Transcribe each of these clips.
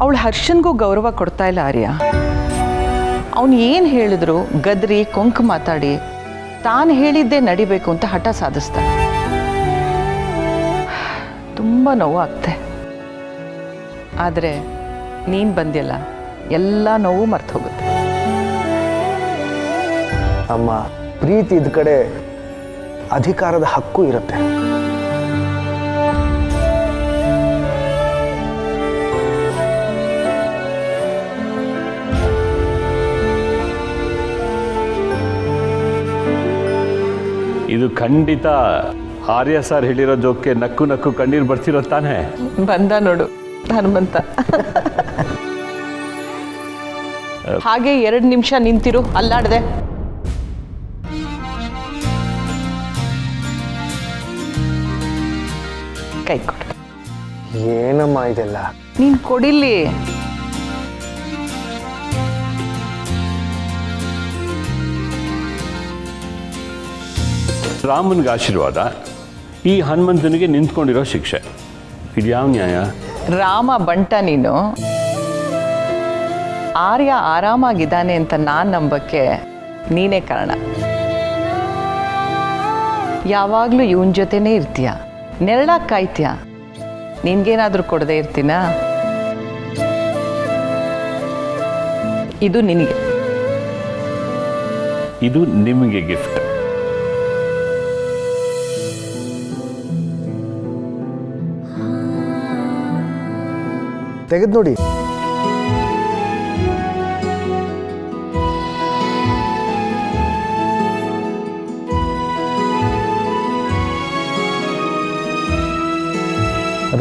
ಅವಳು ಹರ್ಷನ್ಗೂ ಗೌರವ ಕೊಡ್ತಾ ಇಲ್ಲ ಆರ್ಯ. ಅವನು ಏನು ಹೇಳಿದ್ರು ಗದ್ರಿ ಕೊಂಕು ಮಾತಾಡಿ ತಾನು ಹೇಳಿದ್ದೇ ನಡಿಬೇಕು ಅಂತ ಹಠ ಸಾಧಿಸ್ತಾನೆ. ತುಂಬ ನೋವಾಗ್ತೆ. ಆದರೆ ನೀನು ಬಂದಿಲ್ಲ, ಎಲ್ಲ ನೋವು ಮರ್ತು ಹೋಗುತ್ತೆ. ಅಮ್ಮ, ಪ್ರೀತಿ ಇದ್ದ ಕಡೆ ಅಧಿಕಾರದ ಹಕ್ಕು ಇರುತ್ತೆ. ಇದು ಖಂಡಿತ ಆರ್ಯ ಸರ್ ಹೇಳಿರೋ ಜೋಕ್ಕೆ ನಕ್ಕು ನಕ್ಕು ಕಣ್ಣೀರು ಬರ್ತಿರೋ ತಾನೇ? ಬಂದ ನೋಡು ಹನುಮಂತ. ಹಾಗೆ 2 ನಿಮಿಷ ನಿಂತಿರು, ಅಲ್ಲಾಡ್ದೆ. ಕೈ ಕೊಡು. ಏನಮ್ಮ ಇದೆಲ್ಲ? ನೀನು ಕೊಡಿಲ್ಲಿ. ರಾಮನಿಗೆ ಆಶೀರ್ವಾದ, ಈ ಹನುಮಂತನಿಗೆ ನಿಂತ್ಕೊಂಡಿರೋ ಶಿಕ್ಷೆ. ಇದು ಯಾವ ನ್ಯಾಯ? ರಾಮ ಬಂಟ ನೀನು. ಆರ್ಯ ಆರಾಮಾಗಿದ್ದಾನೆ ಅಂತ ನಾನು ನಂಬಕ್ಕೆ ನೀನೇ ಕಾರಣ. ಯಾವಾಗಲೂ ಇವನ ಜೊತೆನೇ ಇರ್ತೀಯ, ನೆರಳಾಗಿ ಕಾಯ್ತೀಯ. ನಿನ್ಗೇನಾದರೂ ಕೊಡದೇ ಇರ್ತೀನಾ? ಇದು ನಿನಗೆ, ಇದು ನಿಮಗೆ ಗಿಫ್ಟ್. ತೆಗೆದು ನೋಡಿ.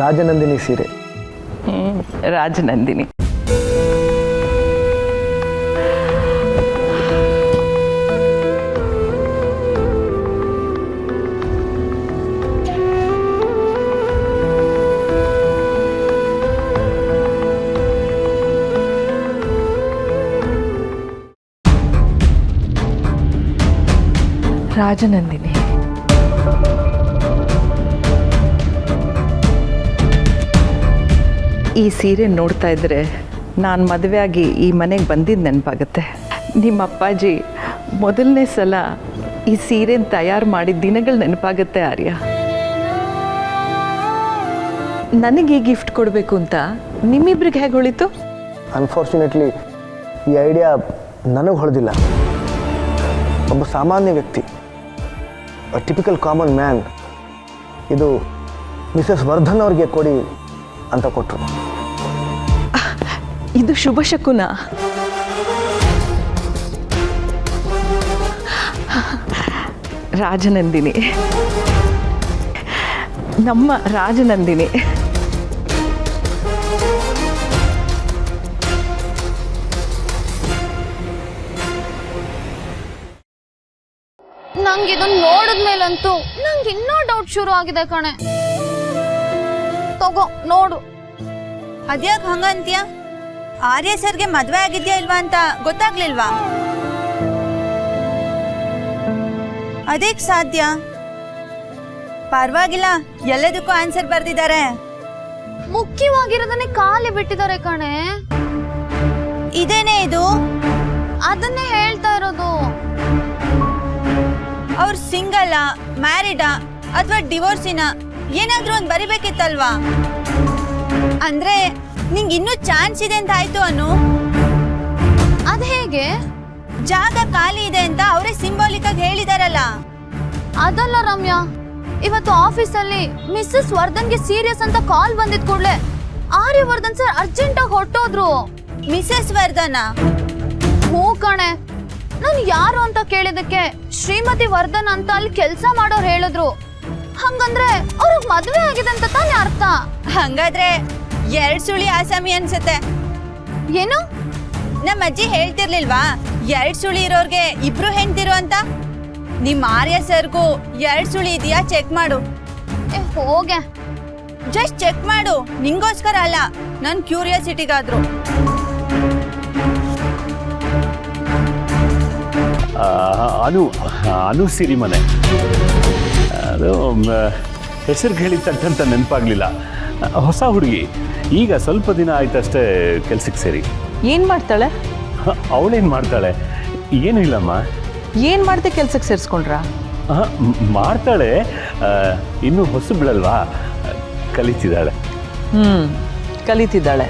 ರಾಜನಂದಿನಿ ಸೀರೆ. ರಾಜನಂದಿನಿ. ರಾಜನಂದಿನಿ. ಈ ಸೀರೆ ನೋಡ್ತಾ ಇದ್ರೆ ನಾನು ಮದುವೆಯಾಗಿ ಈ ಮನೆಗೆ ಬಂದಿದ್ದು ನೆನಪಾಗುತ್ತೆ. ನಿಮ್ಮ ಅಪ್ಪಾಜಿ ಮೊದಲನೇ ಸಲ ಈ ಸೀರೆನ ತಯಾರು ಮಾಡಿದ ದಿನಗಳು ನೆನಪಾಗುತ್ತೆ ಆರ್ಯ. ನನಗೆ ಈ ಗಿಫ್ಟ್ ಕೊಡಬೇಕು ಅಂತ ನಿಮ್ಮಿಬ್ರಿಗೆ ಹೇಗೆ ಹೊಳಿತು? ಅನ್ಫಾರ್ಚುನೇಟ್ಲಿ ಈ ಐಡಿಯಾ ನನಗೆ ಹೊಳೆದಿಲ್ಲ. ಒಬ್ಬ ಸಾಮಾನ್ಯ ವ್ಯಕ್ತಿ, ಟಿಪಿಕಲ್ ಕಾಮನ್ ಮ್ಯಾನ್, ಇದು ಮಿಸಸ್ ವರ್ಧನ್ ಅವ್ರಿಗೆ ಕೊಡಿ ಅಂತ ಕೊಟ್ಟರು. ಇದು ಶುಭ ಶಕುನ. ರಾಜನಂದಿನಿ, ನಮ್ಮ ರಾಜನಂದಿನಿ. ನಂಗೆ ಇದನ್ನ ನೋಡಿದ್ಮೇಲಂತೂ ನಂಗೆ ಇನ್ನೂ ಡೌಟ್ ಶುರು ಆಗಿದೆ ಕಣೆ. ತಗೋ ನೋಡು. ಅದ್ಯಾಕೆ ಹಂಗಂತೀಯ? ಆರ್ಯ ಸರ್ಗೆ ಮದ್ವೆ ಆಗಿದ್ಯಾ ಇಲ್ವಾ ಅಂತ ಗೊತ್ತಾಗ್ಲಿಲ್ವಾ? ಅದೇಕ್ ಸಾಧ್ಯ? ಪರವಾಗಿಲ್ಲ, ಎಲ್ಲದಕ್ಕೂ ಆನ್ಸರ್ ಬರ್ದಿದ್ದಾರೆ. ಮುಖ್ಯವಾಗಿರೋದನ್ನೇ ಖಾಲಿ ಬಿಟ್ಟಿದ್ದಾರೆ ಕಣೆ. ಇದೇನೇ ಇದು? ಅದನ್ನೇ ಹೇಳ್ತಾ ಇರೋದು. ಅವ್ರು ಸಿಂಗಲ್, ಮ್ಯಾರಿಡಾ ಅಥವಾ ಡಿವೋರ್ಸಿನ ಏನಾದ್ರೂ ಒಂದು ಬರಿಬೇಕಿತ್ತಲ್ವಾ? ಅಂದ್ರೆ ನಿಂಗೆ ಇನ್ನೂ ಚಾನ್ಸ್ ಇದೆ ಅಂತ ಆಯ್ತು ಅನ್ನು. ಅದ್ ಹೇಗೆ? ಜಾಗ ಖಾಲಿ ಇದೆ ಅಂತ ಅವರೇ ಸಿಂಬಾಲಿಕ್ ಆಗಿ ಹೇಳಿದಾರಲ್ಲ. ಅದಲ್ಲ ರಮ್ಯಾ, ಇವತ್ತು ಆಫೀಸಲ್ಲಿ ಮಿಸ್ಸಸ್ ವರ್ಧನ್ಗೆ ಸೀರಿಯಸ್ ಅಂತ ಕಾಲ್ ಬಂದಿದ್ ಕೂಡ್ಲೆ ಆರ್ಯವರ್ಧನ್ ಸರ್ ಅರ್ಜೆಂಟ್ ಆಗಿ ಹೊರಟೋದ್ರು. ಮಿಸಸ್ ವರ್ಧನ? ಹ್ಞೂ ಕಣೆ. ನಾನು ಯಾರು ಅಂತ ಕೇಳಿದಕ್ಕೆ ಶ್ರೀಮತಿ ವರ್ಧನ್ ಅಂತ ಅಲ್ಲಿ ಕೆಲಸ ಮಾಡೋರು ಹೇಳಿದ್ರು. ಹಂಗಂದ್ರೆ ಅವ್ರಿಗೆ ಮದ್ವೆ ಆಗಿದೆ ಅಂತ ತಾನೇ ಅರ್ಥ? ಹಂಗಾದ್ರೆ 2 ಸುಳಿ ಆಸಾಮಿ ಅನ್ಸುತ್ತೆ. ಏನು? ನಮ್ಮ ಅಜ್ಜಿ ಹೇಳ್ತಿರ್ಲಿಲ್ವಾ 2 ಸುಳಿ ಇರೋರ್ಗೆ 2 ಹೆಂಡ್ತಿರು ಅಂತ? ನಿಮ್ ಆರ್ಯ ಸರ್ಗೂ 2 ಸುಳಿ ಇದೆಯಾ ಚೆಕ್ ಮಾಡು. ಹೋಗೆ, ಜಸ್ಟ್ ಚೆಕ್ ಮಾಡು, ನಿಂಗೋಸ್ಕರ ಅಲ್ಲ, ನನ್ ಕ್ಯೂರಿಯಾಸಿಟಿಗಾದ್ರು. ಅನು ಸಿರಿ ಮನೆ, ಅದು ಹೆಸರು ಕೇಳಿ ತಟ್ಟಂತ ನೆನಪಾಗ್ಲಿಲ್ಲ. ಹೊಸ ಹುಡುಗಿ, ಈಗ ಸ್ವಲ್ಪ ದಿನ ಆಯ್ತಷ್ಟೇ ಕೆಲ್ಸಕ್ಕೆ ಸೇರಿ. ಏನು ಮಾಡ್ತಾಳೆ? ಅವಳೇನು ಮಾಡ್ತಾಳೆ? ಏನೂ ಇಲ್ಲಮ್ಮ. ಏನು ಮಾಡ್ದೆ ಕೆಲ್ಸಕ್ಕೆ ಸೇರಿಸ್ಕೊಂಡ್ರಾ? ಮಾಡ್ತಾಳೆ, ಇನ್ನೂ ಹೊಸಬ್ಳಲ್ವಾ, ಕಲಿತಿದ್ದಾಳೆ. ಕಲಿತಿದ್ದಾಳೆ.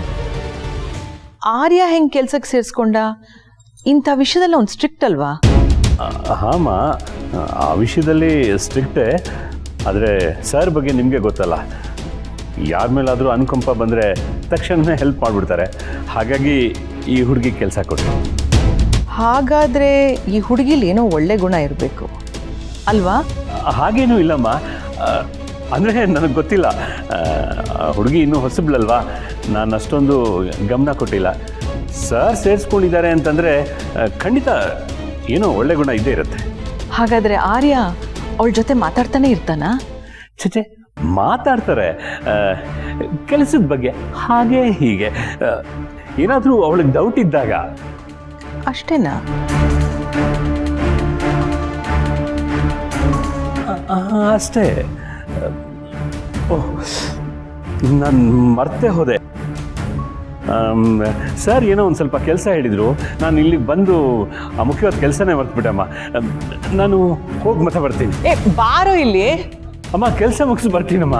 ಆರ್ಯ ಹೆಂಗೆ ಕೆಲ್ಸಕ್ಕೆ ಸೇರಿಸ್ಕೊಂಡ? ಇಂಥ ವಿಷಯದಲ್ಲಿ ಅವ್ನು ಸ್ಟ್ರಿಕ್ಟ್ ಅಲ್ವಾ? ಹಾಂ, ಆ ವಿಷಯದಲ್ಲಿ ಸ್ಟ್ರಿಕ್ಟೇ. ಆದರೆ ಸರ್ ಬಗ್ಗೆ ನಿಮಗೆ ಗೊತ್ತಲ್ಲ, ಯಾರ ಮೇಲಾದರೂ ಅನುಕಂಪ ಬಂದರೆ ತಕ್ಷಣವೇ ಹೆಲ್ಪ್ ಮಾಡಿಬಿಡ್ತಾರೆ. ಹಾಗಾಗಿ ಈ ಹುಡುಗಿ ಕೆಲಸ ಕೊಟ್ಟರು. ಹಾಗಾದರೆ ಈ ಹುಡುಗಿಲಿ ಏನೋ ಒಳ್ಳೆ ಗುಣ ಇರಬೇಕು ಅಲ್ವಾ? ಹಾಗೇನೂ ಇಲ್ಲಮ್ಮ. ಅಂದರೆ ನನಗೆ ಗೊತ್ತಿಲ್ಲ, ಹುಡುಗಿ ಇನ್ನೂ ಹೊಸಬ್ಳಲ್ವಾ, ನಾನು ಅಷ್ಟೊಂದು ಗಮನ ಕೊಟ್ಟಿಲ್ಲ. ಸರ್ ಸೇರಿಸ್ಕೊಂಡಿದ್ದಾರೆ ಅಂತಂದರೆ ಖಂಡಿತ ಏನೋ ಒಳ್ಳೆ ಗುಣ ಇದ್ದೇ ಇರುತ್ತೆ. ಹಾಗಾದರೆ ಆರ್ಯ ಅವಳ ಜೊತೆ ಮಾತಾಡ್ತಾನೆ ಇರ್ತಾನಾ? ಚಚೆ, ಮಾತಾಡ್ತಾರೆ ಕೆಲಸದ ಬಗ್ಗೆ, ಹಾಗೆ ಹೀಗೆ. ಏನಾದರೂ ಅವಳಿಗೆ ಡೌಟ್ ಇದ್ದಾಗ ಅಷ್ಟೇನಾ? ಅಷ್ಟೇ. ಓಹ್, ನಾನು ಮರ್ತೇ ಹೋದೆ. ಸರ್ ಏನೋ ಒಂದು ಸ್ವಲ್ಪ ಕೆಲಸ ಹೇಳಿದರು, ನಾನು ಇಲ್ಲಿಗೆ ಬಂದು ಆ ಮುಖ್ಯವಾದ ಕೆಲಸನೇ ಮರ್ತುಬಿಟ್ಟಮ್ಮ. ನಾನು ಹೋಗಿ ಮತ್ತೆ ಬರ್ತೀನಿ. ಬಾರೋ ಇಲ್ಲಿ. ಅಮ್ಮ, ಕೆಲಸ ಮುಗಿಸಿ ಬರ್ತೀನಮ್ಮ.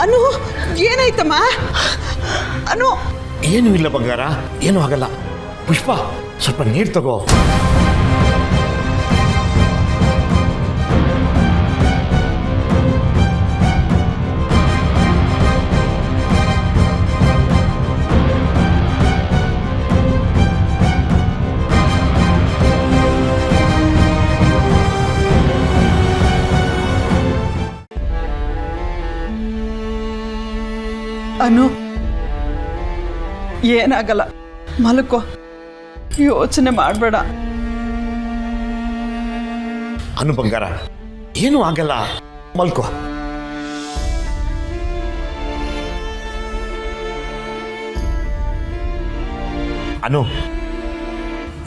ಅನು, ಏನಾಯ್ತಮ್ಮ? ಅನು, ಏನೂ ಇಲ್ಲ ಬಂಗಾರ, ಏನೂ ಆಗಲ್ಲ. ಪುಷ್ಪ, ಸ್ವಲ್ಪ ನೀರು ತಗೋ. ಅನು, ಏನಾಗಲ್ಲ, ಮಲ್ಕೋ, ಯೋಚನೆ ಮಾಡಬೇಡ. ಅನು ಬಂಗಾರ, ಏನೂ ಆಗಲ್ಲ, ಮಲ್ಕೋ. ಅನು,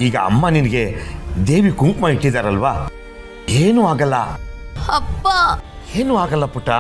ಈಗ ಅಮ್ಮ ನಿನಗೆ ದೇವಿ ಕುಂಕುಮ ಇಟ್ಟಿದ್ದಾರಲ್ವಾ, ಏನೂ ಆಗಲ್ಲ. ಅಪ್ಪ, ಏನೂ ಆಗಲ್ಲ ಪುಟ್ಟ.